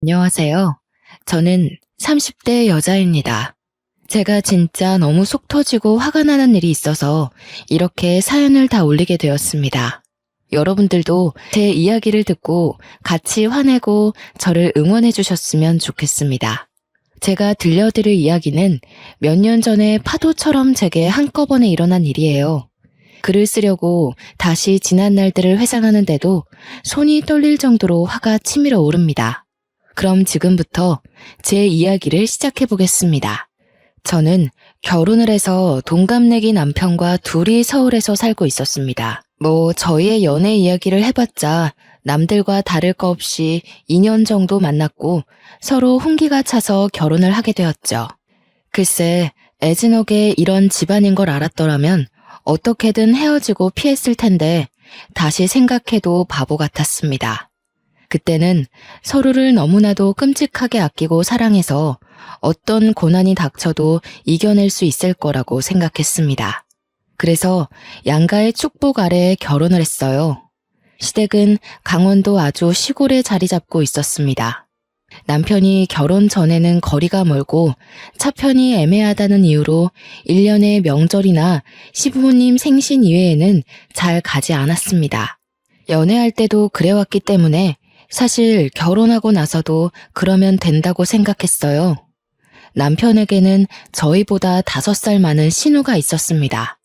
안녕하세요. 저는 30대 여자입니다. 제가 진짜 너무 속 터지고 화가 나는 일이 있어서 이렇게 사연을 다 올리게 되었습니다. 여러분들도 제 이야기를 듣고 같이 화내고 저를 응원해 주셨으면 좋겠습니다. 제가 들려드릴 이야기는 몇 년 전에 파도처럼 제게 한꺼번에 일어난 일이에요. 글을 쓰려고 다시 지난 날들을 회상하는데도 손이 떨릴 정도로 화가 치밀어 오릅니다. 그럼 지금부터 제 이야기를 시작해 보겠습니다. 저는 결혼을 해서 동갑내기 남편과 둘이 서울에서 살고 있었습니다. 저희의 연애 이야기를 해봤자 남들과 다를 거 없이 2년 정도 만났고 서로 훈기가 차서 결혼을 하게 되었죠. 글쎄, 애진옥에 이런 집안인 걸 알았더라면 어떻게든 헤어지고 피했을 텐데 다시 생각해도 바보 같았습니다. 그때는 서로를 너무나도 끔찍하게 아끼고 사랑해서 어떤 고난이 닥쳐도 이겨낼 수 있을 거라고 생각했습니다. 그래서 양가의 축복 아래에 결혼을 했어요. 시댁은 강원도 아주 시골에 자리 잡고 있었습니다. 남편이 결혼 전에는 거리가 멀고 차편이 애매하다는 이유로 1년에 명절이나 시부모님 생신 이외에는 잘 가지 않았습니다. 연애할 때도 그래왔기 때문에 사실 결혼하고 나서도 그러면 된다고 생각했어요. 남편에게는 저희보다 5살 많은 신우가 있었습니다.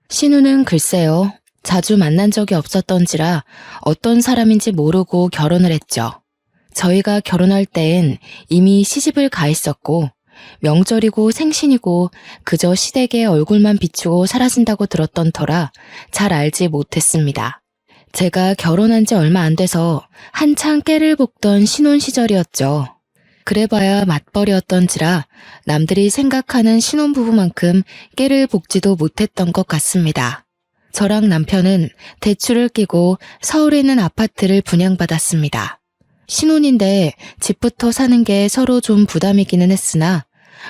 신우는 글쎄요, 자주 만난 적이 없었던지라 어떤 사람인지 모르고 결혼을 했죠. 저희가 결혼할 때엔 이미 시집을 가 있었고 명절이고 생신이고 그저 시댁의 얼굴만 비추고 사라진다고 들었던 터라 잘 알지 못했습니다. 제가 결혼한 지 얼마 안 돼서 한창 깨를 볶던 신혼 시절이었죠. 그래봐야 맞벌이였던지라 남들이 생각하는 신혼부부만큼 깨를 볶지도 못했던 것 같습니다. 저랑 남편은 대출을 끼고 서울에 있는 아파트를 분양받았습니다. 신혼인데 집부터 사는 게 서로 좀 부담이기는 했으나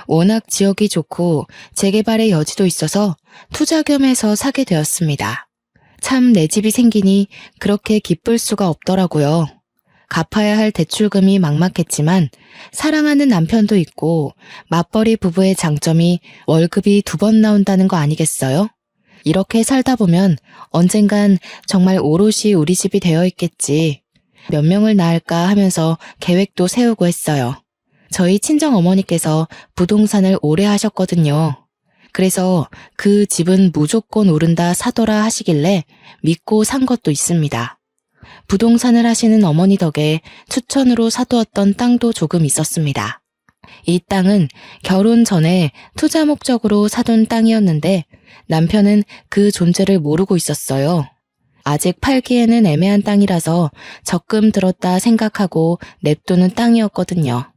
워낙 지역이 좋고 재개발의 여지도 있어서 투자 겸 해서 사게 되었습니다. 참 내 집이 생기니 그렇게 기쁠 수가 없더라고요. 갚아야 할 대출금이 막막했지만 사랑하는 남편도 있고 맞벌이 부부의 장점이 월급이 2번 나온다는 거 아니겠어요? 이렇게 살다 보면 언젠간 정말 오롯이 우리 집이 되어 있겠지. 몇 명을 낳을까 하면서 계획도 세우고 했어요. 저희 친정어머니께서 부동산을 오래 하셨거든요. 그래서 그 집은 무조건 오른다 사더라 하시길래 믿고 산 것도 있습니다. 부동산을 하시는 어머니 덕에 추천으로 사두었던 땅도 조금 있었습니다. 이 땅은 결혼 전에 투자 목적으로 사둔 땅이었는데 남편은 그 존재를 모르고 있었어요. 아직 팔기에는 애매한 땅이라서 적금 들었다 생각하고 냅두는 땅이었거든요.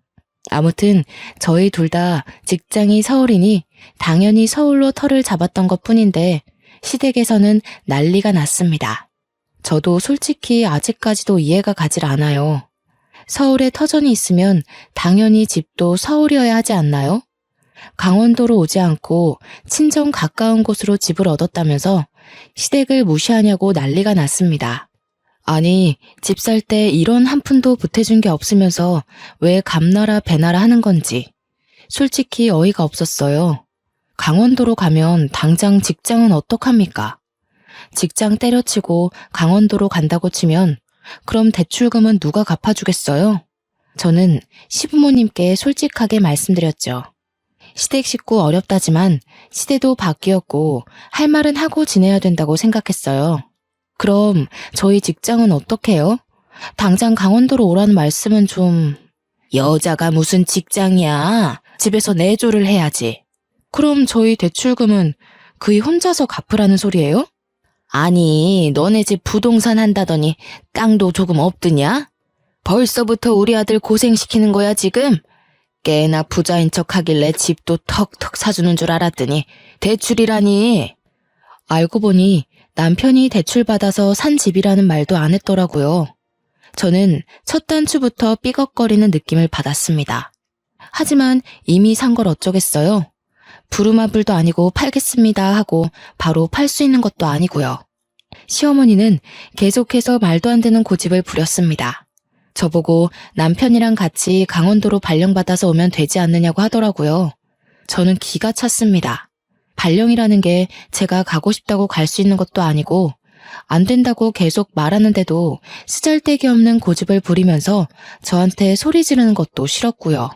아무튼 저희 둘 다 직장이 서울이니 당연히 서울로 터를 잡았던 것 뿐인데 시댁에서는 난리가 났습니다. 저도 솔직히 아직까지도 이해가 가질 않아요. 서울에 터전이 있으면 당연히 집도 서울이어야 하지 않나요? 강원도로 오지 않고 친정 가까운 곳으로 집을 얻었다면서 시댁을 무시하냐고 난리가 났습니다. 아니, 집 살 때 이런 한 푼도 보태준 게 없으면서 왜 감나라 배나라 하는 건지 솔직히 어이가 없었어요. 강원도로 가면 당장 직장은 어떡합니까? 직장 때려치고 강원도로 간다고 치면 그럼 대출금은 누가 갚아주겠어요? 저는 시부모님께 솔직하게 말씀드렸죠. 시댁 식구 어렵다지만 시대도 바뀌었고 할 말은 하고 지내야 된다고 생각했어요. 그럼 저희 직장은 어떡해요? 당장 강원도로 오라는 말씀은 좀... 여자가 무슨 직장이야. 집에서 내조를 해야지. 그럼 저희 대출금은 그이 혼자서 갚으라는 소리예요? 아니, 너네 집 부동산 한다더니 땅도 조금 없드냐? 벌써부터 우리 아들 고생시키는 거야 지금? 꽤나 부자인 척 하길래 집도 턱턱 사주는 줄 알았더니 대출이라니. 알고 보니 남편이 대출받아서 산 집이라는 말도 안 했더라고요. 저는 첫 단추부터 삐걱거리는 느낌을 받았습니다. 하지만 이미 산 걸 어쩌겠어요? 부루마블도 아니고 팔겠습니다 하고 바로 팔 수 있는 것도 아니고요. 시어머니는 계속해서 말도 안 되는 고집을 부렸습니다. 저보고 남편이랑 같이 강원도로 발령받아서 오면 되지 않느냐고 하더라고요. 저는 기가 찼습니다. 발령이라는 게 제가 가고 싶다고 갈 수 있는 것도 아니고 안 된다고 계속 말하는데도 쓰잘데기 없는 고집을 부리면서 저한테 소리 지르는 것도 싫었고요.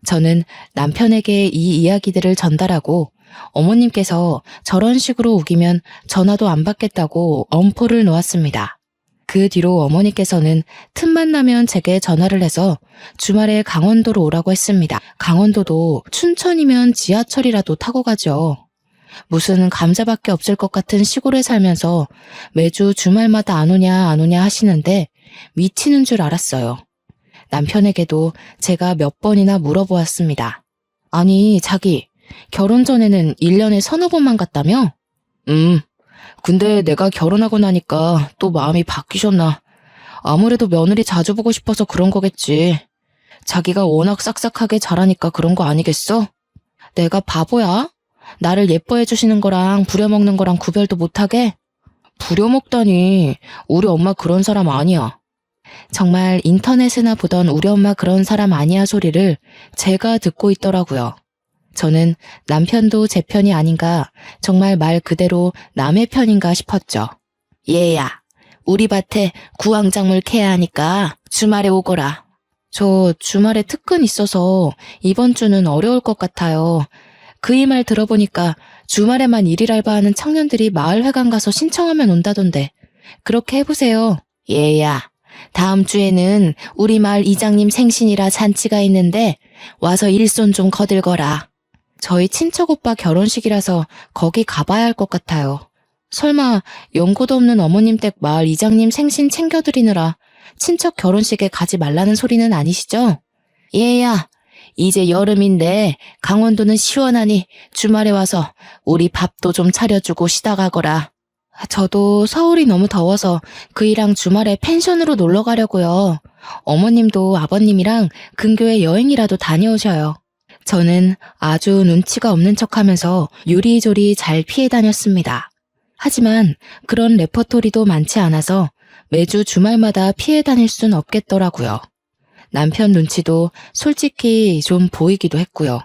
저는 남편에게 이 이야기들을 전달하고 어머님께서 저런 식으로 우기면 전화도 안 받겠다고 엄포를 놓았습니다. 그 뒤로 어머니께서는 틈만 나면 제게 전화를 해서 주말에 강원도로 오라고 했습니다. 강원도도 춘천이면 지하철이라도 타고 가죠. 무슨 감자밖에 없을 것 같은 시골에 살면서 매주 주말마다 안 오냐 하시는데 미치는 줄 알았어요. 남편에게도 제가 몇 번이나 물어보았습니다. 아니, 자기, 결혼 전에는 1년에 서너 번만 갔다며? 근데 내가 결혼하고 나니까 또 마음이 바뀌셨나. 아무래도 며느리 자주 보고 싶어서 그런 거겠지. 자기가 워낙 싹싹하게 자라니까 그런 거 아니겠어? 내가 바보야? 나를 예뻐해 주시는 거랑 부려먹는 거랑 구별도 못하게? 부려먹다니, 우리 엄마 그런 사람 아니야. 정말 인터넷에나 보던 우리 엄마 그런 사람 아니야 소리를 제가 듣고 있더라고요. 저는 남편도 제 편이 아닌가, 정말 말 그대로 남의 편인가 싶었죠. 얘야, 우리 밭에 구황작물 캐야 하니까 주말에 오거라. 저 주말에 특근 있어서 이번 주는 어려울 것 같아요. 그이 말 들어보니까 주말에만 일일 알바하는 청년들이 마을회관 가서 신청하면 온다던데. 그렇게 해보세요. 얘야, 다음 주에는 우리 마을 이장님 생신이라 잔치가 있는데 와서 일손 좀 거들거라. 저희 친척 오빠 결혼식이라서 거기 가봐야 할 것 같아요. 설마 연고도 없는 어머님 댁 마을 이장님 생신 챙겨드리느라 친척 결혼식에 가지 말라는 소리는 아니시죠? 얘야, 이제 여름인데 강원도는 시원하니 주말에 와서 우리 밥도 좀 차려주고 쉬다 가거라. 저도 서울이 너무 더워서 그이랑 주말에 펜션으로 놀러 가려고요. 어머님도 아버님이랑 근교에 여행이라도 다녀오셔요. 저는 아주 눈치가 없는 척하면서 요리조리 잘 피해 다녔습니다. 하지만 그런 레퍼토리도 많지 않아서 매주 주말마다 피해 다닐 순 없겠더라고요. 남편 눈치도 솔직히 좀 보이기도 했고요.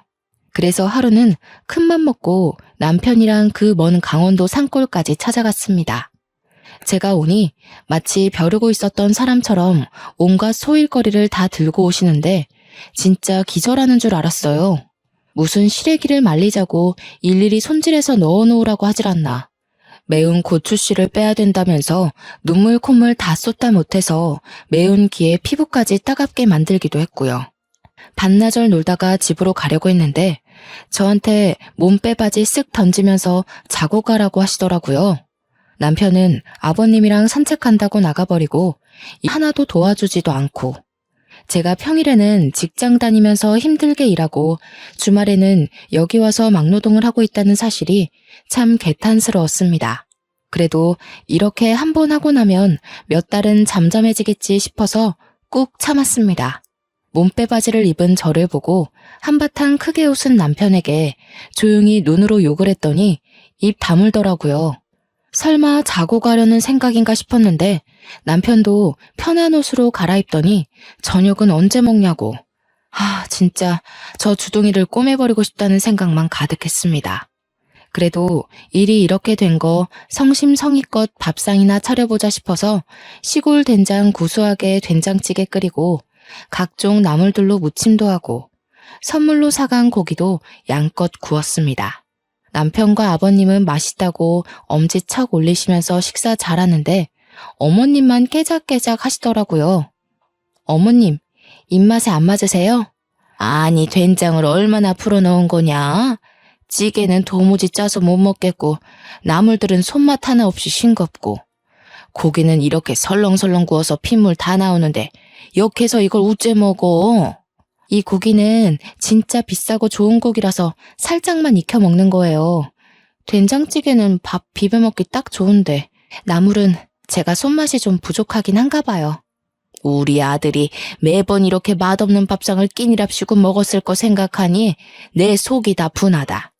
그래서 하루는 큰맘 먹고 남편이랑 그 먼 강원도 산골까지 찾아갔습니다. 제가 오니 마치 벼르고 있었던 사람처럼 온갖 소일거리를 다 들고 오시는데 진짜 기절하는 줄 알았어요. 무슨 시래기를 말리자고 일일이 손질해서 넣어놓으라고 하질 않나. 매운 고추씨를 빼야 된다면서 눈물 콧물 다 쏟다 못해서 매운 기에 피부까지 따갑게 만들기도 했고요. 반나절 놀다가 집으로 가려고 했는데 저한테 몸빼바지 쓱 던지면서 자고 가라고 하시더라고요. 남편은 아버님이랑 산책한다고 나가버리고 하나도 도와주지도 않고 제가 평일에는 직장 다니면서 힘들게 일하고 주말에는 여기 와서 막노동을 하고 있다는 사실이 참 개탄스러웠습니다. 그래도 이렇게 한 번 하고 나면 몇 달은 잠잠해지겠지 싶어서 꾹 참았습니다. 몸빼바지를 입은 저를 보고 한바탕 크게 웃은 남편에게 조용히 눈으로 욕을 했더니 입 다물더라고요. 설마 자고 가려는 생각인가 싶었는데 남편도 편한 옷으로 갈아입더니 저녁은 언제 먹냐고. 진짜 저 주둥이를 꼬매버리고 싶다는 생각만 가득했습니다. 그래도 일이 이렇게 된 거 성심성의껏 밥상이나 차려보자 싶어서 시골 된장 구수하게 된장찌개 끓이고 각종 나물들로 무침도 하고 선물로 사간 고기도 양껏 구웠습니다. 남편과 아버님은 맛있다고 엄지척 올리시면서 식사 잘하는데 어머님만 깨작깨작 하시더라고요. 어머님, 입맛에 안 맞으세요? 아니, 된장을 얼마나 풀어넣은 거냐? 찌개는 도무지 짜서 못 먹겠고 나물들은 손맛 하나 없이 싱겁고 고기는 이렇게 설렁설렁 구워서 핏물 다 나오는데 역해서 이걸 우째 먹어? 이 고기는 진짜 비싸고 좋은 고기라서 살짝만 익혀 먹는 거예요. 된장찌개는 밥 비벼 먹기 딱 좋은데 나물은 제가 손맛이 좀 부족하긴 한가 봐요. 우리 아들이 매번 이렇게 맛없는 밥상을 끼니랍시고 먹었을 거 생각하니 내 속이 다 분하다.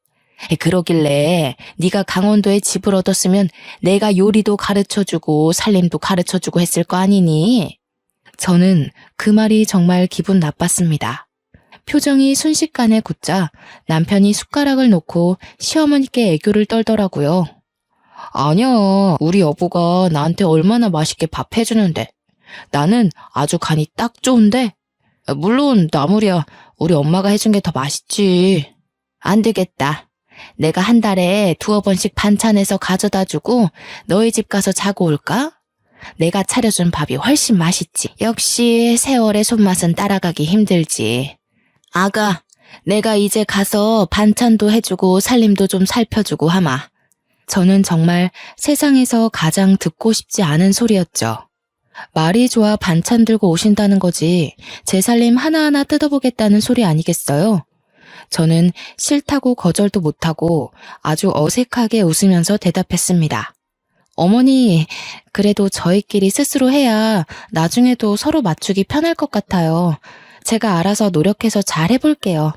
그러길래 네가 강원도에 집을 얻었으면 내가 요리도 가르쳐주고 살림도 가르쳐주고 했을 거 아니니? 저는 그 말이 정말 기분 나빴습니다. 표정이 순식간에 굳자 남편이 숟가락을 놓고 시어머니께 애교를 떨더라고요. 아니야, 우리 여보가 나한테 얼마나 맛있게 밥 해주는데. 나는 아주 간이 딱 좋은데. 물론 나물이야 우리 엄마가 해준 게 더 맛있지. 안 되겠다. 내가 한 달에 2-3번씩 반찬해서 가져다 주고 너희 집 가서 자고 올까? 내가 차려준 밥이 훨씬 맛있지. 역시 세월의 손맛은 따라가기 힘들지. 아가, 내가 이제 가서 반찬도 해주고 살림도 좀 살펴주고 하마. 저는 정말 세상에서 가장 듣고 싶지 않은 소리였죠. 말이 좋아 반찬 들고 오신다는 거지 제 살림 하나하나 뜯어보겠다는 소리 아니겠어요? 저는 싫다고 거절도 못하고 아주 어색하게 웃으면서 대답했습니다. 어머니, 그래도 저희끼리 스스로 해야 나중에도 서로 맞추기 편할 것 같아요. 제가 알아서 노력해서 잘 해볼게요.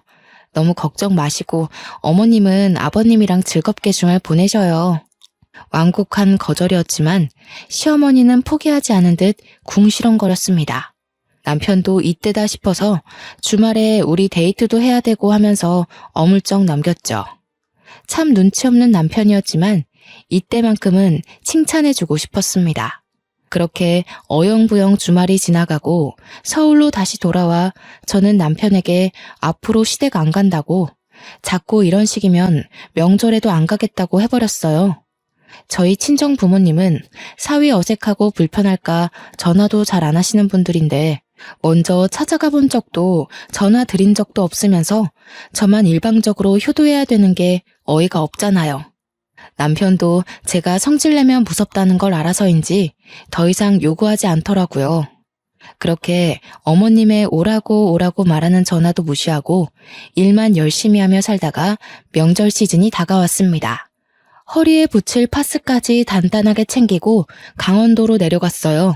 너무 걱정 마시고 어머님은 아버님이랑 즐겁게 주말 보내셔요. 완곡한 거절이었지만 시어머니는 포기하지 않은 듯 궁시렁거렸습니다. 남편도 이때다 싶어서 주말에 우리 데이트도 해야 되고 하면서 어물쩍 넘겼죠. 참 눈치 없는 남편이었지만 이때만큼은 칭찬해주고 싶었습니다. 그렇게 어영부영 주말이 지나가고 서울로 다시 돌아와 저는 남편에게 앞으로 시댁 안 간다고 자꾸 이런 식이면 명절에도 안 가겠다고 해버렸어요. 저희 친정 부모님은 사위 어색하고 불편할까 전화도 잘 안 하시는 분들인데 먼저 찾아가 본 적도 전화 드린 적도 없으면서 저만 일방적으로 효도해야 되는 게 어이가 없잖아요. 남편도 제가 성질내면 무섭다는 걸 알아서인지 더 이상 요구하지 않더라고요. 그렇게 어머님의 오라고 말하는 전화도 무시하고 일만 열심히 하며 살다가 명절 시즌이 다가왔습니다. 허리에 붙일 파스까지 단단하게 챙기고 강원도로 내려갔어요.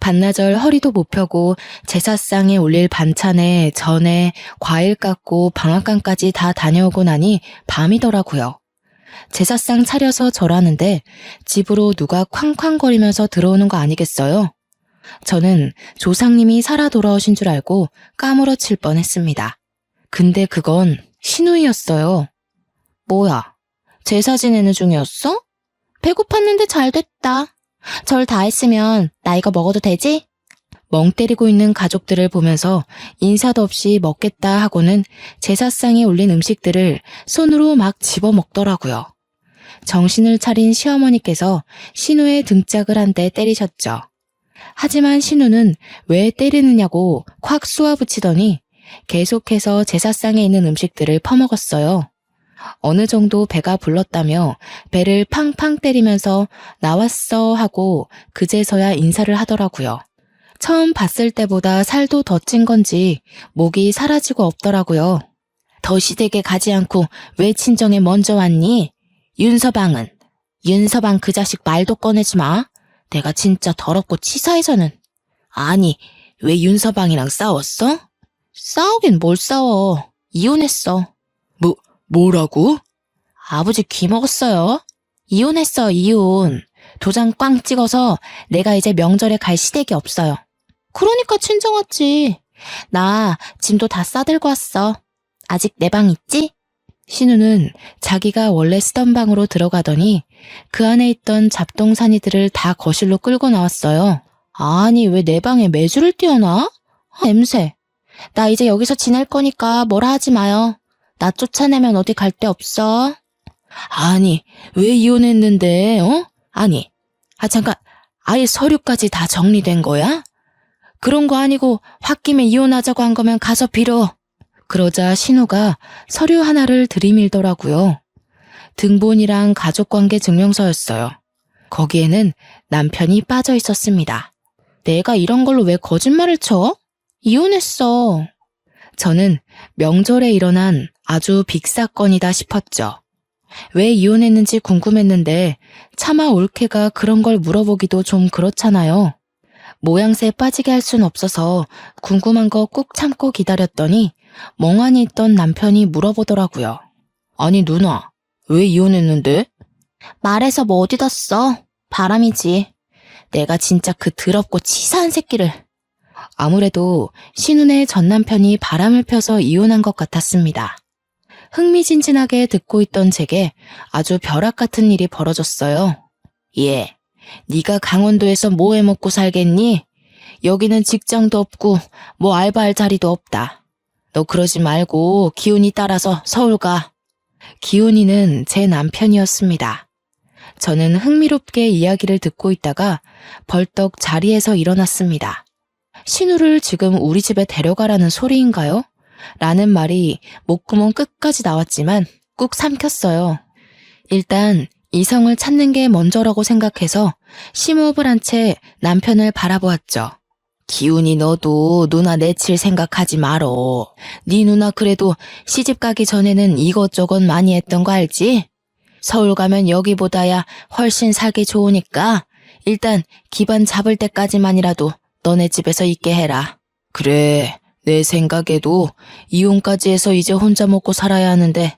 반나절 허리도 못 펴고 제사상에 올릴 반찬에 전에 과일 깎고 방앗간까지 다 다녀오고 나니 밤이더라고요. 제사상 차려서 절하는데 집으로 누가 쾅쾅거리면서 들어오는 거 아니겠어요? 저는 조상님이 살아 돌아오신 줄 알고 까무러칠 뻔했습니다. 근데 그건 신우이였어요. 뭐야, 제사 지내는 중이었어? 배고팠는데 잘 됐다. 절 다 했으면 나 이거 먹어도 되지? 멍 때리고 있는 가족들을 보면서 인사도 없이 먹겠다 하고는 제사상에 올린 음식들을 손으로 막 집어먹더라고요. 정신을 차린 시어머니께서 신우의 등짝을 한 대 때리셨죠. 하지만 신우는 왜 때리느냐고 콱 쏘아붙이더니 계속해서 제사상에 있는 음식들을 퍼먹었어요. 어느 정도 배가 불렀다며 배를 팡팡 때리면서 나왔어 하고 그제서야 인사를 하더라고요. 처음 봤을 때보다 살도 더 찐 건지 목이 사라지고 없더라고요. 더 시댁에 가지 않고 왜 친정에 먼저 왔니? 윤서방은? 윤서방 그 자식 말도 꺼내지 마. 내가 진짜 더럽고 치사해서는. 아니, 왜 윤서방이랑 싸웠어? 싸우긴 뭘 싸워. 이혼했어. 뭐라고? 아버지 귀 먹었어요. 이혼했어, 이혼. 도장 꽝 찍어서 내가 이제 명절에 갈 시댁이 없어요. 그러니까 친정 왔지. 나 짐도 다 싸들고 왔어. 아직 내 방 있지? 신우는 자기가 원래 쓰던 방으로 들어가더니 그 안에 있던 잡동사니들을 다 거실로 끌고 나왔어요. 아니, 왜 내 방에 매주를 띄워놔? 냄새. 나 이제 여기서 지낼 거니까 뭐라 하지 마요. 나 쫓아내면 어디 갈 데 없어. 아니, 왜 이혼했는데, 어? 아니, 잠깐, 아예 서류까지 다 정리된 거야? 그런 거 아니고 홧김에 이혼하자고 한 거면 가서 빌어. 그러자 신우가 서류 하나를 들이밀더라고요. 등본이랑 가족관계 증명서였어요. 거기에는 남편이 빠져 있었습니다. 내가 이런 걸로 왜 거짓말을 쳐? 이혼했어. 저는 명절에 일어난 아주 빅사건이다 싶었죠. 왜 이혼했는지 궁금했는데 차마 올케가 그런 걸 물어보기도 좀 그렇잖아요. 모양새 빠지게 할 순 없어서 궁금한 거 꾹 참고 기다렸더니 멍하니 있던 남편이 물어보더라고요. 아니 누나, 왜 이혼했는데? 말해서 뭐 어디다 써? 바람이지. 내가 진짜 그 더럽고 치사한 새끼를. 아무래도 신운의 전 남편이 바람을 펴서 이혼한 것 같았습니다. 흥미진진하게 듣고 있던 제게 아주 벼락 같은 일이 벌어졌어요. 예, 네가 강원도에서 뭐 해먹고 살겠니? 여기는 직장도 없고 뭐 알바할 자리도 없다. 너 그러지 말고 기훈이 따라서 서울 가. 기훈이는 제 남편이었습니다. 저는 흥미롭게 이야기를 듣고 있다가 벌떡 자리에서 일어났습니다. 신우를 지금 우리 집에 데려가라는 소리인가요? 라는 말이 목구멍 끝까지 나왔지만 꾹 삼켰어요. 일단 이성을 찾는 게 먼저라고 생각해서 심호흡을 한 채 남편을 바라보았죠. 기훈이 너도 누나 내칠 생각하지 말어. 네 누나 그래도 시집 가기 전에는 이것저것 많이 했던 거 알지? 서울 가면 여기보다야 훨씬 살기 좋으니까 일단 기반 잡을 때까지만이라도 너네 집에서 있게 해라. 그래, 내 생각에도 이혼까지 해서 이제 혼자 먹고 살아야 하는데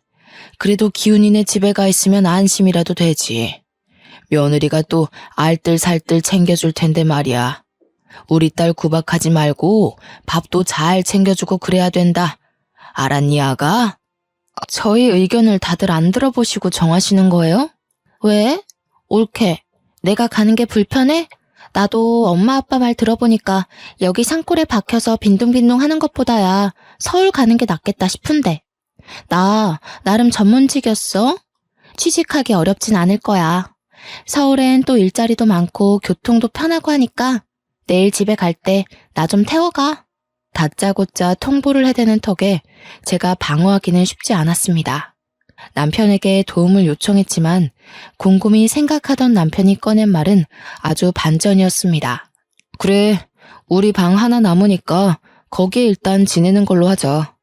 그래도 기훈이네 집에 가 있으면 안심이라도 되지. 며느리가 또 알뜰살뜰 챙겨줄 텐데 말이야. 우리 딸 구박하지 말고 밥도 잘 챙겨주고 그래야 된다. 알았니, 아가? 저희 의견을 다들 안 들어보시고 정하시는 거예요? 왜? 옳게. 내가 가는 게 불편해? 나도 엄마 아빠 말 들어보니까 여기 산골에 박혀서 빈둥빈둥 하는 것보다야 서울 가는 게 낫겠다 싶은데. 나 나름 전문직이었어. 취직하기 어렵진 않을 거야. 서울엔 또 일자리도 많고 교통도 편하고 하니까 내일 집에 갈 때 나 좀 태워가. 다짜고짜 통보를 해대는 턱에 제가 방어하기는 쉽지 않았습니다. 남편에게 도움을 요청했지만 곰곰이 생각하던 남편이 꺼낸 말은 아주 반전이었습니다. 그래, 우리 방 하나 남으니까 거기에 일단 지내는 걸로 하자.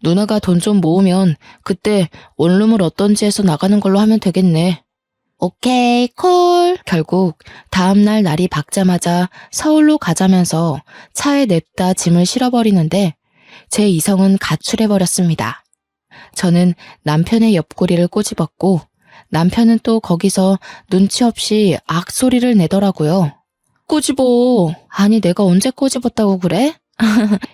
누나가 돈 좀 모으면 그때 원룸을 어떤지 해서 나가는 걸로 하면 되겠네. 오케이, 콜. 결국 다음날 날이 밝자마자 서울로 가자면서 차에 냅다 짐을 실어버리는데 제 이성은 가출해버렸습니다. 저는 남편의 옆구리를 꼬집었고 남편은 또 거기서 눈치 없이 악소리를 내더라고요. 꼬집어. 아니 내가 언제 꼬집었다고 그래?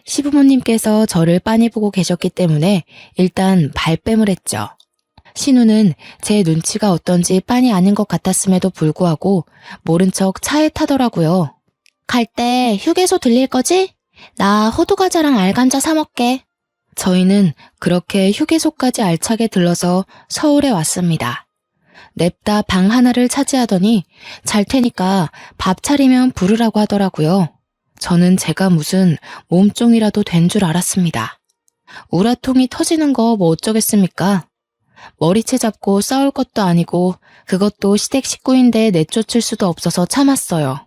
시부모님께서 저를 빤히 보고 계셨기 때문에 일단 발뺌을 했죠. 신우는 제 눈치가 어떤지 빤히 아는 것 같았음에도 불구하고 모른 척 차에 타더라고요. 갈 때 휴게소 들릴 거지? 나 호두과자랑 알감자 사 먹게. 저희는 그렇게 휴게소까지 알차게 들러서 서울에 왔습니다. 냅다 방 하나를 차지하더니 잘 테니까 밥 차리면 부르라고 하더라고요. 저는 제가 무슨 몸종이라도 된 줄 알았습니다. 우라통이 터지는 거 뭐 어쩌겠습니까? 머리채 잡고 싸울 것도 아니고 그것도 시댁 식구인데 내쫓을 수도 없어서 참았어요.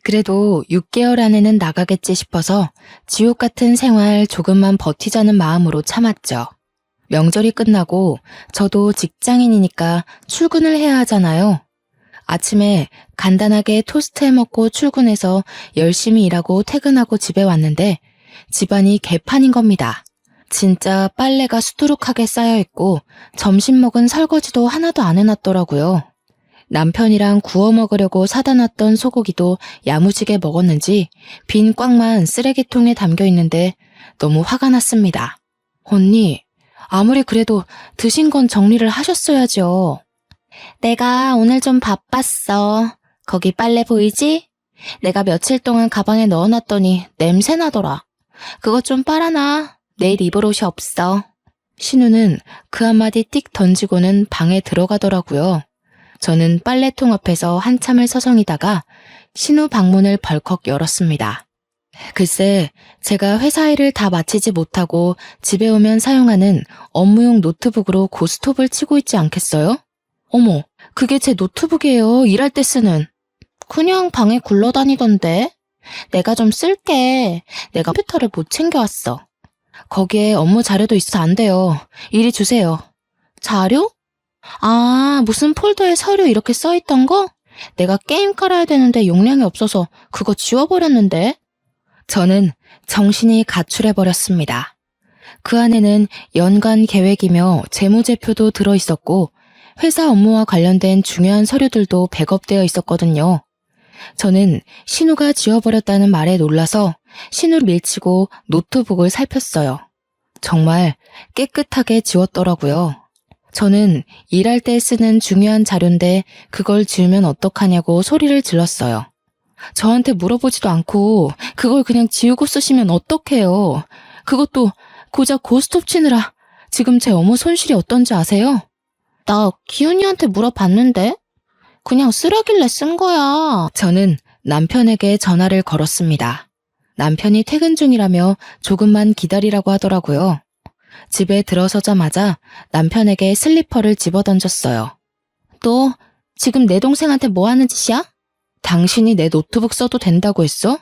그래도 6개월 안에는 나가겠지 싶어서 지옥 같은 생활 조금만 버티자는 마음으로 참았죠. 명절이 끝나고 저도 직장인이니까 출근을 해야 하잖아요. 아침에 간단하게 토스트 해먹고 출근해서 열심히 일하고 퇴근하고 집에 왔는데 집안이 개판인 겁니다. 진짜 빨래가 수두룩하게 쌓여있고 점심 먹은 설거지도 하나도 안 해놨더라고요. 남편이랑 구워 먹으려고 사다 놨던 소고기도 야무지게 먹었는지 빈 꽉만 쓰레기통에 담겨 있는데 너무 화가 났습니다. 언니, 아무리 그래도 드신 건 정리를 하셨어야죠. 내가 오늘 좀 바빴어. 거기 빨래 보이지? 내가 며칠 동안 가방에 넣어놨더니 냄새 나더라. 그것 좀 빨아놔. 내일 입을 옷이 없어. 신우는 그 한마디 띡 던지고는 방에 들어가더라고요. 저는 빨래통 앞에서 한참을 서성이다가 신우 방문을 벌컥 열었습니다. 글쎄, 제가 회사 일을 다 마치지 못하고 집에 오면 사용하는 업무용 노트북으로 고스톱을 치고 있지 않겠어요? 어머, 그게 제 노트북이에요. 일할 때 쓰는. 그냥 방에 굴러다니던데. 내가 좀 쓸게. 내가 컴퓨터를 못 챙겨왔어. 거기에 업무 자료도 있어서 안 돼요. 이리 주세요. 자료? 아, 무슨 폴더에 서류 이렇게 써있던 거? 내가 게임 깔아야 되는데 용량이 없어서 그거 지워버렸는데. 저는 정신이 가출해버렸습니다. 그 안에는 연간 계획이며 재무제표도 들어있었고 회사 업무와 관련된 중요한 서류들도 백업되어 있었거든요. 저는 신우가 지워버렸다는 말에 놀라서 신우를 밀치고 노트북을 살폈어요. 정말 깨끗하게 지웠더라고요. 저는 일할 때 쓰는 중요한 자료인데 그걸 지우면 어떡하냐고 소리를 질렀어요. 저한테 물어보지도 않고 그걸 그냥 지우고 쓰시면 어떡해요. 그것도 고작 고스톱 치느라 지금 제 업무 손실이 어떤지 아세요? 나 기훈이한테 물어봤는데 그냥 쓰라길래 쓴 거야. 저는 남편에게 전화를 걸었습니다. 남편이 퇴근 중이라며 조금만 기다리라고 하더라고요. 집에 들어서자마자 남편에게 슬리퍼를 집어던졌어요. 너 지금 내 동생한테 뭐 하는 짓이야? 당신이 내 노트북 써도 된다고 했어?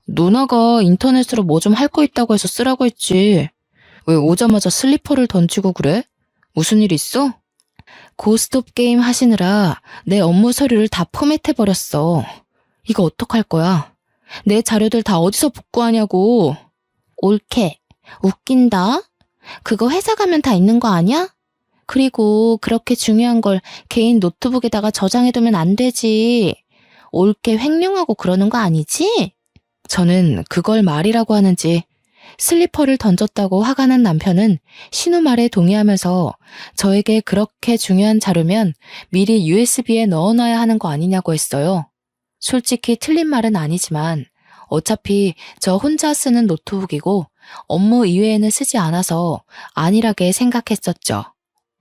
누나가 인터넷으로 뭐 좀 할 거 있다고 해서 쓰라고 했지. 왜 오자마자 슬리퍼를 던지고 그래? 무슨 일 있어? 고스톱 게임 하시느라 내 업무 서류를 다 포맷해버렸어. 이거 어떡할 거야? 내 자료들 다 어디서 복구하냐고. 옳게. 웃긴다. 그거 회사 가면 다 있는 거 아니야? 그리고 그렇게 중요한 걸 개인 노트북에다가 저장해두면 안 되지. 옳게 횡령하고 그러는 거 아니지? 저는 그걸 말이라고 하는지 슬리퍼를 던졌다고 화가 난 남편은 신우 말에 동의하면서 저에게 그렇게 중요한 자료면 미리 USB에 넣어놔야 하는 거 아니냐고 했어요. 솔직히 틀린 말은 아니지만 어차피 저 혼자 쓰는 노트북이고 업무 이외에는 쓰지 않아서 안일하게 생각했었죠.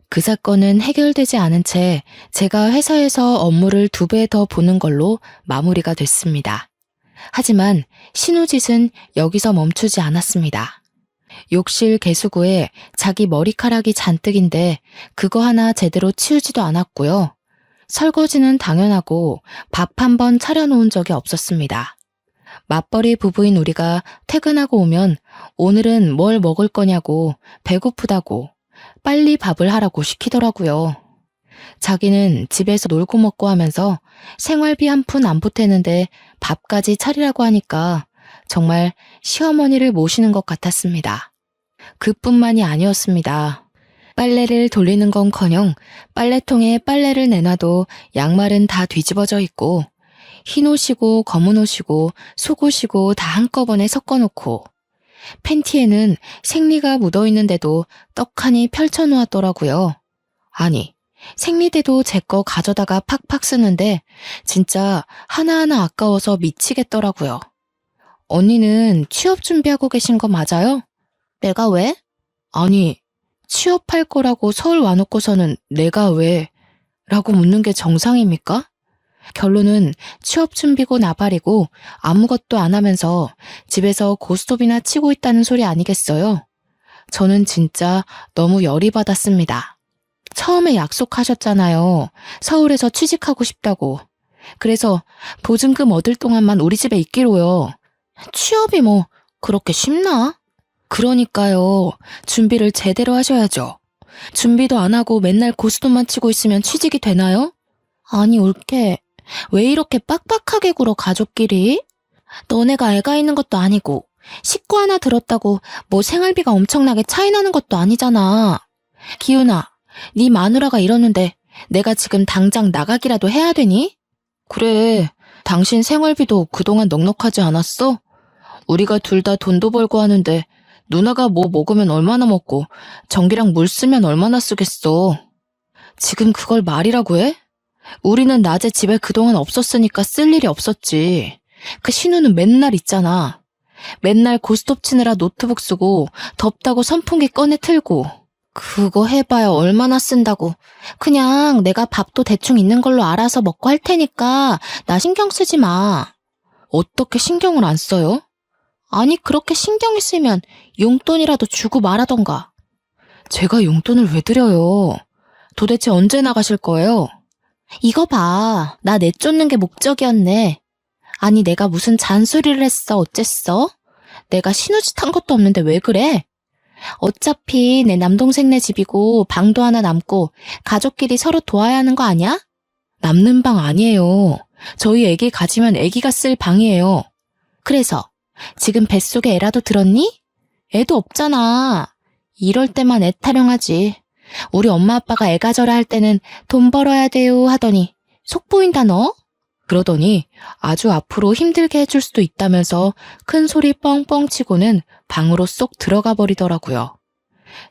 그 사건은 해결되지 않은 채 제가 회사에서 업무를 2배 더 보는 걸로 마무리가 됐습니다. 하지만 신우짓은 여기서 멈추지 않았습니다. 욕실 개수구에 자기 머리카락이 잔뜩인데 그거 하나 제대로 치우지도 않았고요. 설거지는 당연하고 밥 한 번 차려놓은 적이 없었습니다. 맞벌이 부부인 우리가 퇴근하고 오면 오늘은 뭘 먹을 거냐고 배고프다고 빨리 밥을 하라고 시키더라고요. 자기는 집에서 놀고 먹고 하면서 생활비 한 푼 안 보태는데 밥까지 차리라고 하니까 정말 시어머니를 모시는 것 같았습니다. 그뿐만이 아니었습니다. 빨래를 돌리는 건커녕 빨래통에 빨래를 내놔도 양말은 다 뒤집어져 있고 흰 옷이고 검은 옷이고 속옷이고 다 한꺼번에 섞어놓고 팬티에는 생리가 묻어있는데도 떡하니 펼쳐놓았더라고요. 아니, 생리대도 제 거 가져다가 팍팍 쓰는데 진짜 하나하나 아까워서 미치겠더라고요. 언니는 취업 준비하고 계신 거 맞아요? 내가 왜? 아니, 취업할 거라고 서울 와놓고서는 내가 왜? 라고 묻는 게 정상입니까? 결론은 취업 준비고 나발이고 아무것도 안 하면서 집에서 고스톱이나 치고 있다는 소리 아니겠어요? 저는 진짜 너무 열이 받았습니다. 처음에 약속하셨잖아요. 서울에서 취직하고 싶다고. 그래서 보증금 얻을 동안만 우리 집에 있기로요. 취업이 뭐 그렇게 쉽나? 그러니까요. 준비를 제대로 하셔야죠. 준비도 안 하고 맨날 고스톱만 치고 있으면 취직이 되나요? 아니 올케. 왜 이렇게 빡빡하게 굴어 가족끼리? 너네가 애가 있는 것도 아니고 식구 하나 들었다고 뭐 생활비가 엄청나게 차이 나는 것도 아니잖아. 기훈아, 네 마누라가 이러는데 내가 지금 당장 나가기라도 해야 되니? 그래, 당신 생활비도 그동안 넉넉하지 않았어? 우리가 둘 다 돈도 벌고 하는데 누나가 뭐 먹으면 얼마나 먹고 전기랑 물 쓰면 얼마나 쓰겠어. 지금 그걸 말이라고 해? 우리는 낮에 집에 그동안 없었으니까 쓸 일이 없었지. 그 신우는 맨날 있잖아. 맨날 고스톱 치느라 노트북 쓰고 덥다고 선풍기 꺼내 틀고. 그거 해봐야 얼마나 쓴다고. 그냥 내가 밥도 대충 있는 걸로 알아서 먹고 할 테니까 나 신경 쓰지 마. 어떻게 신경을 안 써요? 아니 그렇게 신경이 쓰면 용돈이라도 주고 말하던가. 제가 용돈을 왜 드려요? 도대체 언제 나가실 거예요? 이거 봐. 나 내쫓는 게 목적이었네. 아니 내가 무슨 잔소리를 했어 어쨌어? 내가 신우짓 한 것도 없는데 왜 그래? 어차피 내 남동생네 집이고 방도 하나 남고 가족끼리 서로 도와야 하는 거 아니야? 남는 방 아니에요. 저희 애기 가지면 애기가 쓸 방이에요. 그래서 지금 뱃속에 애라도 들었니? 애도 없잖아. 이럴 때만 애 타령하지. 우리 엄마 아빠가 애 가져라 할 때는 돈 벌어야 돼요 하더니 속 보인다 너? 그러더니 아주 앞으로 힘들게 해줄 수도 있다면서 큰 소리 뻥뻥 치고는 방으로 쏙 들어가 버리더라고요.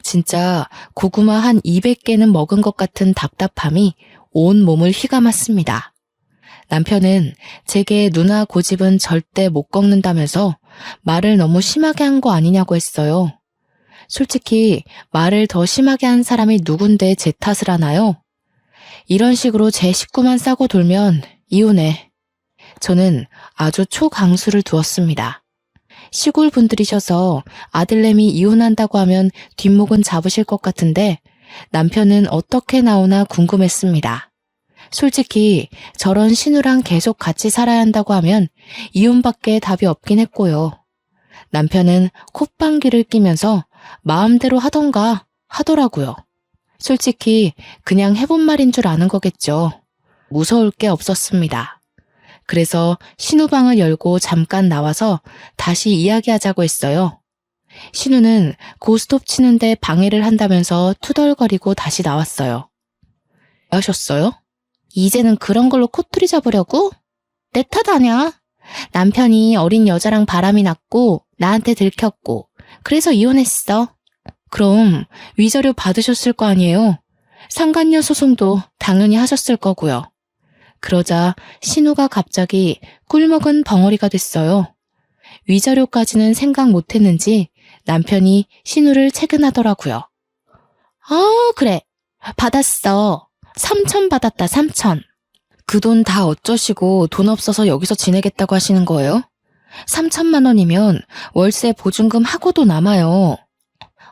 진짜 고구마 한 200개는 먹은 것 같은 답답함이 온 몸을 휘감았습니다. 남편은 제게 누나 고집은 절대 못 꺾는다면서 말을 너무 심하게 한 거 아니냐고 했어요. 솔직히 말을 더 심하게 한 사람이 누군데 제 탓을 하나요? 이런 식으로 제 식구만 싸고 돌면 이혼해. 저는 아주 초강수를 두었습니다. 시골 분들이셔서 아들내미 이혼한다고 하면 뒷목은 잡으실 것 같은데 남편은 어떻게 나오나 궁금했습니다. 솔직히 저런 신우랑 계속 같이 살아야 한다고 하면 이혼밖에 답이 없긴 했고요. 남편은 콧방귀를 뀌면서 마음대로 하던가 하더라고요. 솔직히 그냥 해본 말인 줄 아는 거겠죠. 무서울 게 없었습니다. 그래서 신우방을 열고 잠깐 나와서 다시 이야기하자고 했어요. 신우는 고스톱 치는데 방해를 한다면서 투덜거리고 다시 나왔어요. 왜 하셨어요? 이제는 그런 걸로 코투리 잡으려고? 내 탓 아냐? 남편이 어린 여자랑 바람이 났고 나한테 들켰고 그래서 이혼했어. 그럼 위자료 받으셨을 거 아니에요? 상간녀 소송도 당연히 하셨을 거고요. 그러자 신우가 갑자기 꿀먹은 벙어리가 됐어요. 위자료까지는 생각 못했는지 남편이 신우를 채근하더라고요. 아, 그래. 받았어. 3천 받았다, 3천. 그 돈 다 어쩌시고 돈 없어서 여기서 지내겠다고 하시는 거예요? 3천만 원이면 월세 보증금 하고도 남아요.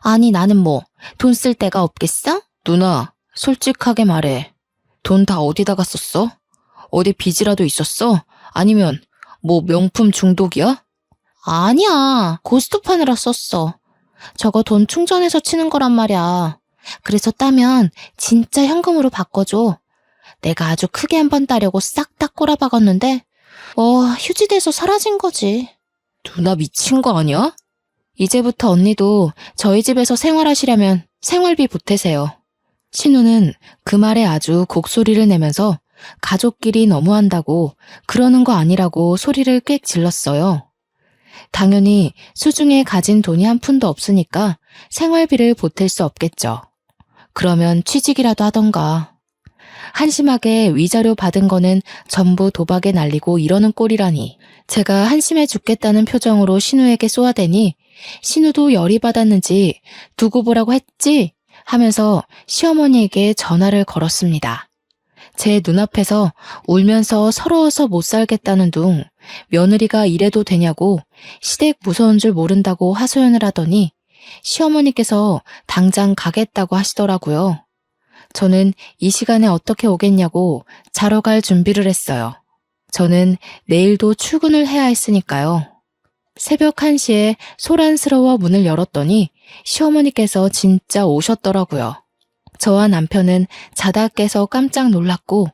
아니, 나는 뭐 돈 쓸 데가 없겠어? 누나, 솔직하게 말해. 돈 다 어디다가 썼어? 어디 빚이라도 있었어? 아니면 뭐 명품 중독이야? 아니야, 고스톱 하느라 썼어. 저거 돈 충전해서 치는 거란 말이야. 그래서 따면 진짜 현금으로 바꿔줘. 내가 아주 크게 한번 따려고 싹 다 꼬라박았는데 휴지돼서 사라진 거지. 누나 미친 거 아니야? 이제부터 언니도 저희 집에서 생활하시려면 생활비 보태세요. 신우는 그 말에 아주 곡소리를 내면서 가족끼리 너무한다고 그러는 거 아니라고 소리를 꽥 질렀어요. 당연히 수중에 가진 돈이 한 푼도 없으니까 생활비를 보탤 수 없겠죠. 그러면 취직이라도 하던가. 한심하게 위자료 받은 거는 전부 도박에 날리고 이러는 꼴이라니. 제가 한심해 죽겠다는 표정으로 신우에게 쏘아대니 신우도 열이 받았는지 두고 보라고 했지? 하면서 시어머니에게 전화를 걸었습니다. 제 눈앞에서 울면서 서러워서 못 살겠다는 둥 며느리가 이래도 되냐고 시댁 무서운 줄 모른다고 하소연을 하더니 시어머니께서 당장 가겠다고 하시더라고요. 저는 이 시간에 어떻게 오겠냐고 자러 갈 준비를 했어요. 저는 내일도 출근을 해야 했으니까요. 새벽 1시에 소란스러워 문을 열었더니 시어머니께서 진짜 오셨더라고요. 저와 남편은 자다 깨서 깜짝 놀랐고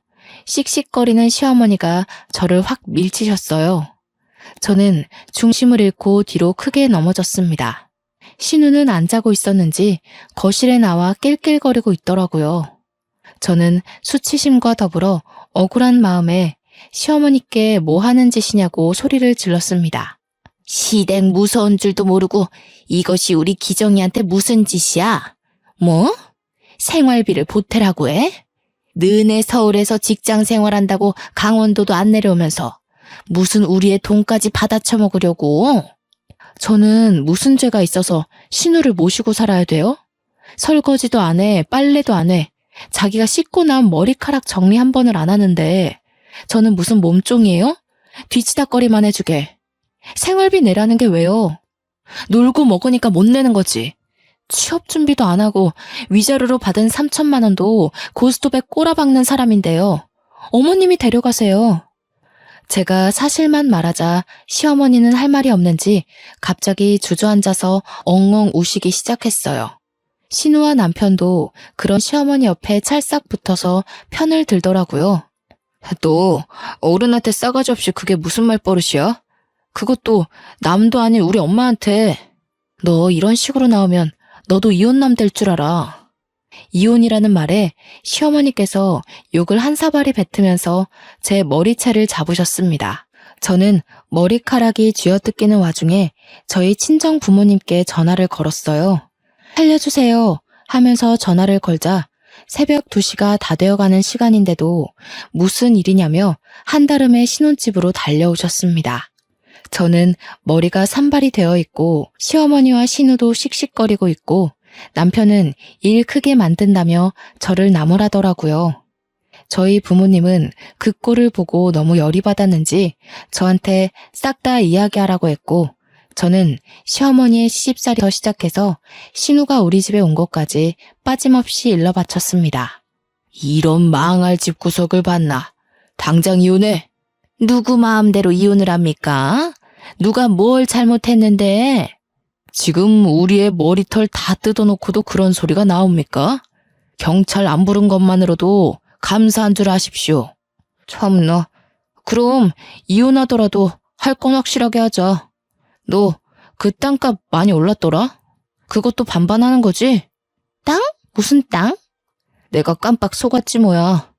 씩씩거리는 시어머니가 저를 확 밀치셨어요. 저는 중심을 잃고 뒤로 크게 넘어졌습니다. 신우는 안 자고 있었는지 거실에 나와 낄낄거리고 있더라고요. 저는 수치심과 더불어 억울한 마음에 시어머니께 뭐 하는 짓이냐고 소리를 질렀습니다. 시댁 무서운 줄도 모르고 이것이 우리 기정이한테 무슨 짓이야? 뭐? 생활비를 보태라고 해? 너네 서울에서 직장 생활한다고 강원도도 안 내려오면서 무슨 우리의 돈까지 받아쳐먹으려고? 저는 무슨 죄가 있어서 신우를 모시고 살아야 돼요? 설거지도 안 해, 빨래도 안 해. 자기가 씻고 나온 머리카락 정리 한 번을 안 하는데 저는 무슨 몸종이에요? 뒤치다꺼리만 해주게. 생활비 내라는 게 왜요? 놀고 먹으니까 못 내는 거지. 취업 준비도 안 하고 위자료로 받은 3천만 원도 고스톱에 꼬라박는 사람인데요. 어머님이 데려가세요. 제가 사실만 말하자 시어머니는 할 말이 없는지 갑자기 주저앉아서 엉엉 우시기 시작했어요. 신우와 남편도 그런 시어머니 옆에 찰싹 붙어서 편을 들더라고요. 너 어른한테 싸가지 없이 그게 무슨 말버릇이야? 그것도 남도 아닌 우리 엄마한테. 너 이런 식으로 나오면 너도 이혼남 될 줄 알아. 이혼이라는 말에 시어머니께서 욕을 한 사발이 뱉으면서 제 머리채를 잡으셨습니다. 저는 머리카락이 쥐어뜯기는 와중에 저희 친정 부모님께 전화를 걸었어요. 살려주세요 하면서 전화를 걸자 새벽 2시가 다 되어가는 시간인데도 무슨 일이냐며 한달음에 신혼집으로 달려오셨습니다. 저는 머리가 산발이 되어 있고 시어머니와 신우도 씩씩거리고 있고 남편은 일 크게 만든다며 저를 나무라더라고요. 저희 부모님은 그 꼴을 보고 너무 열이 받았는지 저한테 싹 다 이야기하라고 했고 저는 시어머니의 시집살이부터 시작해서 신우가 우리 집에 온 것까지 빠짐없이 일러 바쳤습니다. 이런 망할 집구석을 봤나? 당장 이혼해. 누구 마음대로 이혼을 합니까? 누가 뭘 잘못했는데? 지금 우리의 머리털 다 뜯어놓고도 그런 소리가 나옵니까? 경찰 안 부른 것만으로도 감사한 줄 아십시오. 참나. 그럼 이혼하더라도 할 건 확실하게 하자. 너 그 땅값 많이 올랐더라? 그것도 반반하는 거지? 땅? 무슨 땅? 내가 깜빡 속았지 뭐야.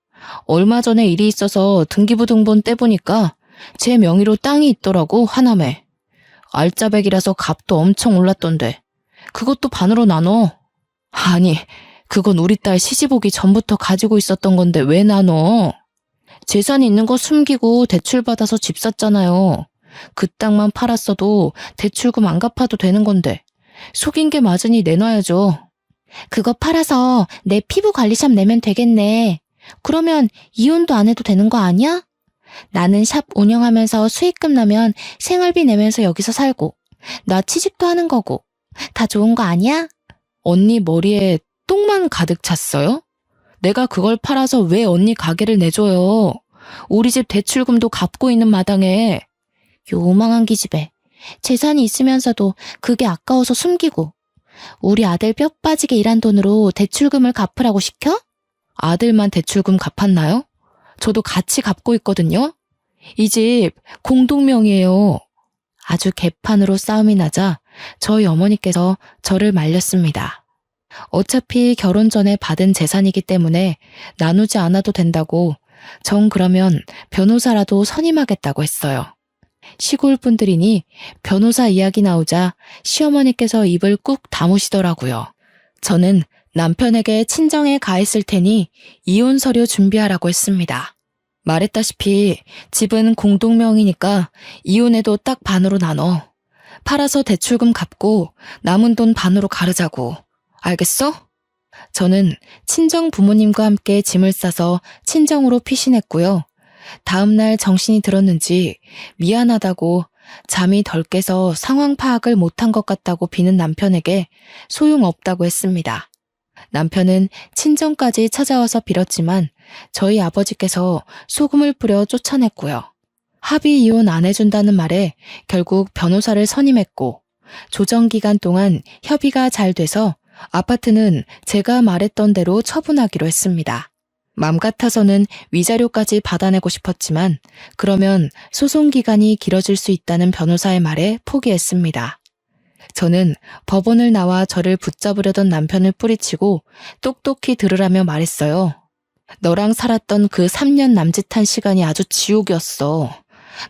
얼마 전에 일이 있어서 등기부등본 떼보니까 제 명의로 땅이 있더라고, 하남에. 알짜배기라서 값도 엄청 올랐던데 그것도 반으로 나눠. 아니, 그건 우리 딸 시집 오기 전부터 가지고 있었던 건데 왜 나눠? 재산이 있는 거 숨기고 대출받아서 집 샀잖아요. 그 땅만 팔았어도 대출금 안 갚아도 되는 건데 속인 게 맞으니 내놔야죠. 그거 팔아서 내 피부 관리샵 내면 되겠네. 그러면 이혼도 안 해도 되는 거 아니야? 나는 샵 운영하면서 수익금 나면 생활비 내면서 여기서 살고 나 취직도 하는 거고 다 좋은 거 아니야? 언니 머리에 똥만 가득 찼어요? 내가 그걸 팔아서 왜 언니 가게를 내줘요? 우리 집 대출금도 갚고 있는 마당에. 요망한 기집애. 재산이 있으면서도 그게 아까워서 숨기고 우리 아들 뼈 빠지게 일한 돈으로 대출금을 갚으라고 시켜? 아들만 대출금 갚았나요? 저도 같이 갚고 있거든요. 이 집 공동명의예요. 아주 개판으로 싸움이 나자 저희 어머니께서 저를 말렸습니다. 어차피 결혼 전에 받은 재산이기 때문에 나누지 않아도 된다고 정 그러면 변호사라도 선임하겠다고 했어요. 시골 분들이니 변호사 이야기 나오자 시어머니께서 입을 꾹 다무시더라고요. 저는 남편에게 친정에 가 있을 테니 이혼 서류 준비하라고 했습니다. 말했다시피 집은 공동명의니까 이혼해도 딱 반으로 나눠. 팔아서 대출금 갚고 남은 돈 반으로 가르자고. 알겠어? 저는 친정 부모님과 함께 짐을 싸서 친정으로 피신했고요. 다음날 정신이 들었는지 미안하다고 잠이 덜 깨서 상황 파악을 못한 것 같다고 비는 남편에게 소용없다고 했습니다. 남편은 친정까지 찾아와서 빌었지만 저희 아버지께서 소금을 뿌려 쫓아냈고요. 합의 이혼 안 해준다는 말에 결국 변호사를 선임했고 조정기간 동안 협의가 잘 돼서 아파트는 제가 말했던 대로 처분하기로 했습니다. 맘 같아서는 위자료까지 받아내고 싶었지만 그러면 소송기간이 길어질 수 있다는 변호사의 말에 포기했습니다. 저는 법원을 나와 저를 붙잡으려던 남편을 뿌리치고 똑똑히 들으라며 말했어요. 너랑 살았던 그 3년 남짓한 시간이 아주 지옥이었어.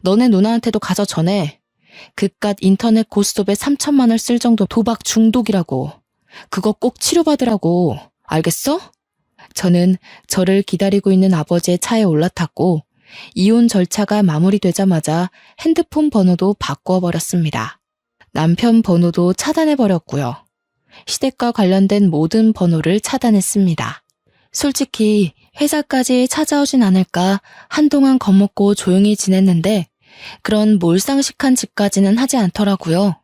너네 누나한테도 가서 전해. 그깟 인터넷 고스톱에 3천만 원을 쓸 정도 도박 중독이라고. 그거 꼭 치료받으라고. 알겠어? 저는 저를 기다리고 있는 아버지의 차에 올라탔고 이혼 절차가 마무리되자마자 핸드폰 번호도 바꾸어 버렸습니다. 남편 번호도 차단해버렸고요. 시댁과 관련된 모든 번호를 차단했습니다. 솔직히 회사까지 찾아오진 않을까 한동안 겁먹고 조용히 지냈는데 그런 몰상식한 짓까지는 하지 않더라고요.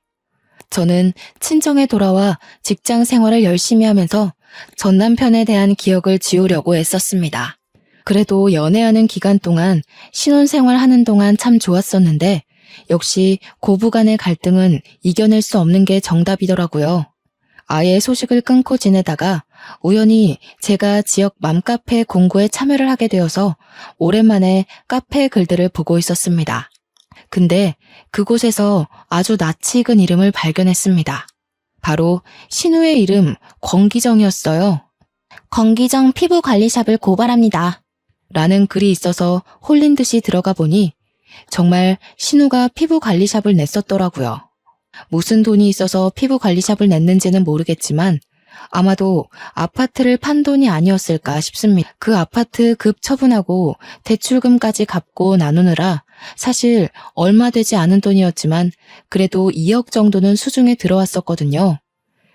저는 친정에 돌아와 직장 생활을 열심히 하면서 전 남편에 대한 기억을 지우려고 애썼습니다. 그래도 연애하는 기간 동안 신혼생활 하는 동안 참 좋았었는데 역시 고부간의 갈등은 이겨낼 수 없는 게 정답이더라고요. 아예 소식을 끊고 지내다가 우연히 제가 지역 맘카페 공고에 참여를 하게 되어서 오랜만에 카페 글들을 보고 있었습니다. 근데 그곳에서 아주 낯이 익은 이름을 발견했습니다. 바로 신우의 이름 권기정이었어요. 건기정 피부관리샵을 고발합니다. 라는 글이 있어서 홀린 듯이 들어가 보니 정말 신우가 피부관리샵을 냈었더라고요. 무슨 돈이 있어서 피부관리샵을 냈는지는 모르겠지만 아마도 아파트를 판 돈이 아니었을까 싶습니다. 그 아파트 급 처분하고 대출금까지 갚고 나누느라 사실 얼마 되지 않은 돈이었지만 그래도 2억 정도는 수중에 들어왔었거든요.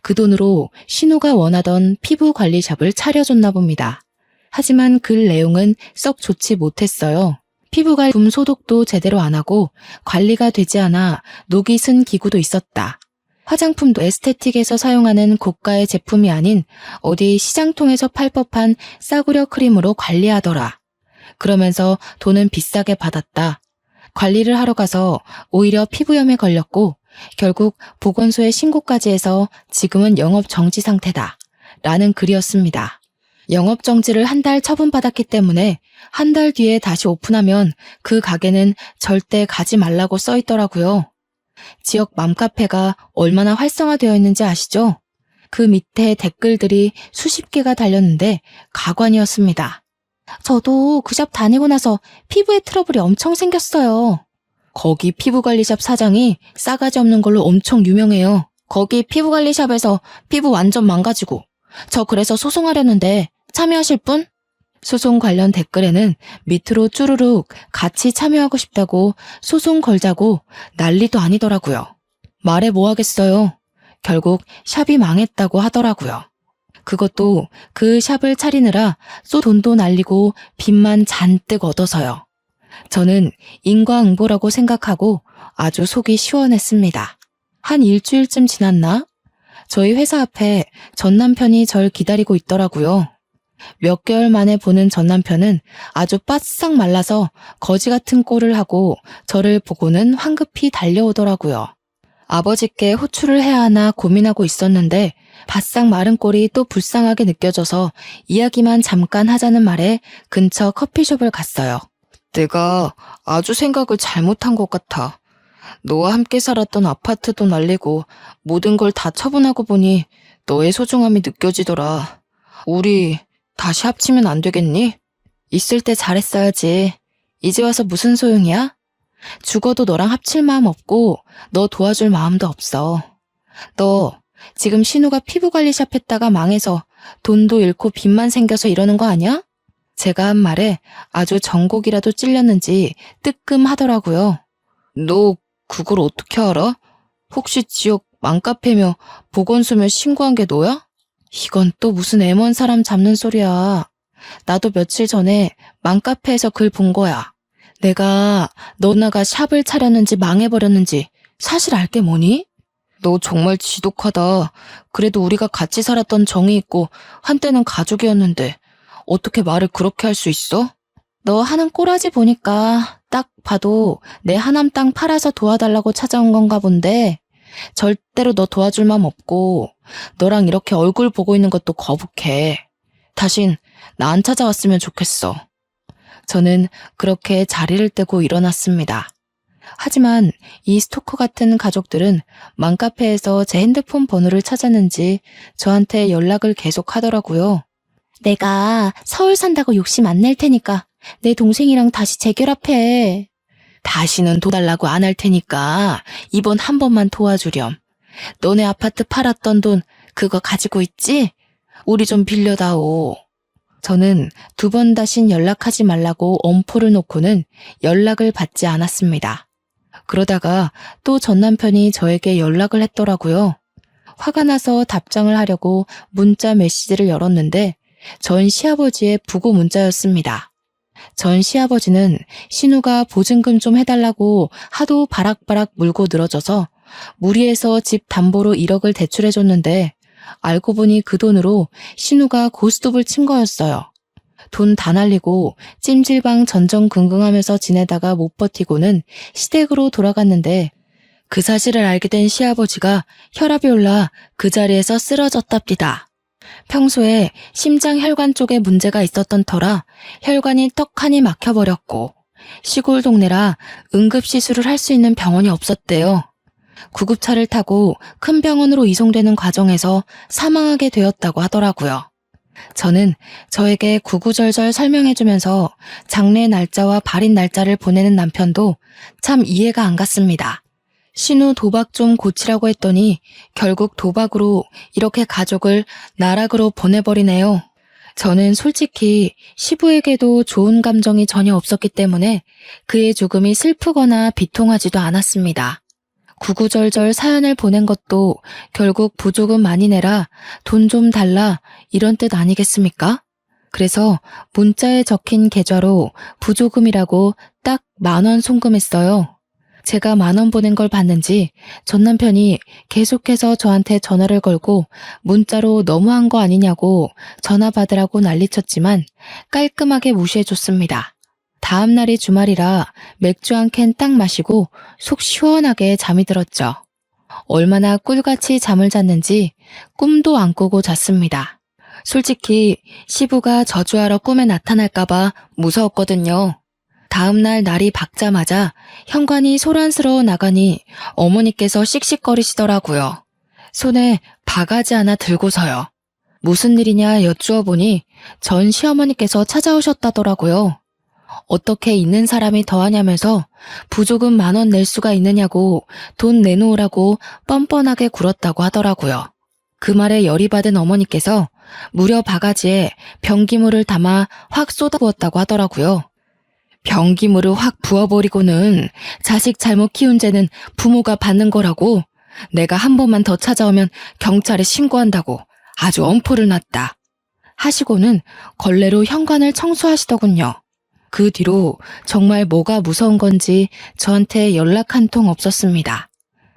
그 돈으로 신우가 원하던 피부관리샵을 차려줬나 봅니다. 하지만 글 내용은 썩 좋지 못했어요. 피부갈품 소독도 제대로 안 하고 관리가 되지 않아 녹이 쓴 기구도 있었다. 화장품도 에스테틱에서 사용하는 고가의 제품이 아닌 어디 시장통에서 팔 법한 싸구려 크림으로 관리하더라. 그러면서 돈은 비싸게 받았다. 관리를 하러 가서 오히려 피부염에 걸렸고 결국 보건소에 신고까지 해서 지금은 영업 정지 상태다. 라는 글이었습니다. 영업 정지를 한 달 처분받았기 때문에 한 달 뒤에 다시 오픈하면 그 가게는 절대 가지 말라고 써 있더라고요. 지역 맘카페가 얼마나 활성화되어 있는지 아시죠? 그 밑에 댓글들이 수십 개가 달렸는데 가관이었습니다. 저도 그 샵 다니고 나서 피부에 트러블이 엄청 생겼어요. 거기 피부관리샵 사장이 싸가지 없는 걸로 엄청 유명해요. 거기 피부관리샵에서 피부 완전 망가지고 저 그래서 소송하려는데 참여하실 분? 소송 관련 댓글에는 밑으로 쭈루룩 같이 참여하고 싶다고 소송 걸자고 난리도 아니더라고요. 말해 뭐 하겠어요. 결국 샵이 망했다고 하더라고요. 그것도 그 샵을 차리느라 쏘 돈도 날리고 빚만 잔뜩 얻어서요. 저는 인과응보라고 생각하고 아주 속이 시원했습니다. 한 일주일쯤 지났나? 저희 회사 앞에 전 남편이 절 기다리고 있더라고요. 몇 개월 만에 보는 전 남편은 아주 바싹 말라서 거지 같은 꼴을 하고 저를 보고는 황급히 달려오더라고요. 아버지께 호출을 해야 하나 고민하고 있었는데 바싹 마른 꼴이 또 불쌍하게 느껴져서 이야기만 잠깐 하자는 말에 근처 커피숍을 갔어요. 내가 아주 생각을 잘못한 것 같아. 너와 함께 살았던 아파트도 날리고 모든 걸 다 처분하고 보니 너의 소중함이 느껴지더라. 우리 다시 합치면 안 되겠니? 있을 때 잘했어야지. 이제 와서 무슨 소용이야? 죽어도 너랑 합칠 마음 없고 너 도와줄 마음도 없어. 너 지금 신우가 피부관리샵 했다가 망해서 돈도 잃고 빚만 생겨서 이러는 거 아니야? 제가 한 말에 아주 전곡이라도 찔렸는지 뜨끔하더라고요. 너 그걸 어떻게 알아? 혹시 지역 맘카페며 보건소며 신고한 게 너야? 이건 또 무슨 애먼 사람 잡는 소리야. 나도 며칠 전에 맘카페에서 글 본 거야. 내가 너나가 샵을 차렸는지 망해버렸는지 사실 알게 뭐니? 너 정말 지독하다. 그래도 우리가 같이 살았던 정이 있고 한때는 가족이었는데 어떻게 말을 그렇게 할 수 있어? 너 하는 꼬라지 보니까 딱 봐도 내 하남 땅 팔아서 도와달라고 찾아온 건가 본데 절대로 너 도와줄 맘 없고 너랑 이렇게 얼굴 보고 있는 것도 거북해. 다신 나 안 찾아왔으면 좋겠어. 저는 그렇게 자리를 뜨고 일어났습니다. 하지만 이 스토커 같은 가족들은 맘카페에서 제 핸드폰 번호를 찾았는지 저한테 연락을 계속 하더라고요. 내가 서울 산다고 욕심 안 낼 테니까 내 동생이랑 다시 재결합해. 다시는 도달라고 안 할 테니까 이번 한 번만 도와주렴. 너네 아파트 팔았던 돈 그거 가지고 있지? 우리 좀 빌려다오. 저는 2번 다신 연락하지 말라고 엄포를 놓고는 연락을 받지 않았습니다. 그러다가 또 전 남편이 저에게 연락을 했더라고요. 화가 나서 답장을 하려고 문자 메시지를 열었는데 전 시아버지의 부고 문자였습니다. 전 시아버지는 신우가 보증금 좀 해달라고 하도 바락바락 물고 늘어져서 무리해서 집 담보로 1억을 대출해줬는데 알고 보니 그 돈으로 신우가 고스톱을 친 거였어요. 돈 다 날리고 찜질방 전전긍긍하면서 지내다가 못 버티고는 시댁으로 돌아갔는데 그 사실을 알게 된 시아버지가 혈압이 올라 그 자리에서 쓰러졌답니다. 평소에 심장 혈관 쪽에 문제가 있었던 터라 혈관이 떡하니 막혀버렸고 시골 동네라 응급시술을 할 수 있는 병원이 없었대요. 구급차를 타고 큰 병원으로 이송되는 과정에서 사망하게 되었다고 하더라고요. 저는 저에게 구구절절 설명해주면서 장례 날짜와 발인 날짜를 보내는 남편도 참 이해가 안 갔습니다. 신우 도박 좀 고치라고 했더니 결국 도박으로 이렇게 가족을 나락으로 보내버리네요. 저는 솔직히 시부에게도 좋은 감정이 전혀 없었기 때문에 그의 죽음이 슬프거나 비통하지도 않았습니다. 구구절절 사연을 보낸 것도 결국 부조금 많이 내라, 돈 좀 달라 이런 뜻 아니겠습니까? 그래서 문자에 적힌 계좌로 부조금이라고 딱 10,000원 송금했어요. 제가 10,000원 보낸 걸 봤는지 전 남편이 계속해서 저한테 전화를 걸고 문자로 너무한 거 아니냐고 전화 받으라고 난리쳤지만 깔끔하게 무시해줬습니다. 다음 날이 주말이라 맥주 한 캔 딱 마시고 속 시원하게 잠이 들었죠. 얼마나 꿀같이 잠을 잤는지 꿈도 안 꾸고 잤습니다. 솔직히 시부가 저주하러 꿈에 나타날까봐 무서웠거든요. 다음 날 날이 밝자마자 현관이 소란스러워 나가니 어머니께서 씩씩거리시더라고요. 손에 바가지 하나 들고서요. 무슨 일이냐 여쭈어 보니 전 시어머니께서 찾아오셨다더라고요. 어떻게 있는 사람이 더하냐면서 부조금 10,000원 낼 수가 있느냐고 돈 내놓으라고 뻔뻔하게 굴었다고 하더라고요. 그 말에 열이 받은 어머니께서 무려 바가지에 변기물을 담아 확 쏟아부었다고 하더라고요. 변기물을 확 부어버리고는 자식 잘못 키운 죄는 부모가 받는 거라고, 내가 한 번만 더 찾아오면 경찰에 신고한다고 아주 엄포를 놨다 하시고는 걸레로 현관을 청소하시더군요. 그 뒤로 정말 뭐가 무서운 건지 저한테 연락 한 통 없었습니다.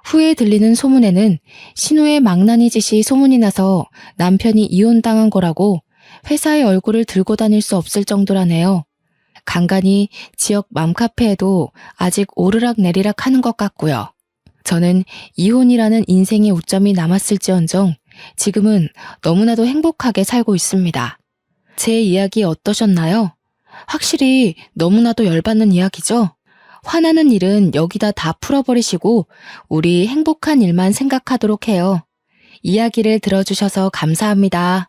후에 들리는 소문에는 신우의 망나니 짓이 소문이 나서 남편이 이혼당한 거라고 회사의 얼굴을 들고 다닐 수 없을 정도라네요. 간간히 지역 맘카페에도 아직 오르락 내리락 하는 것 같고요. 저는 이혼이라는 인생의 오점이 남았을지언정 지금은 너무나도 행복하게 살고 있습니다. 제 이야기 어떠셨나요? 확실히 너무나도 열받는 이야기죠? 화나는 일은 여기다 다 풀어버리시고 우리 행복한 일만 생각하도록 해요. 이야기를 들어주셔서 감사합니다.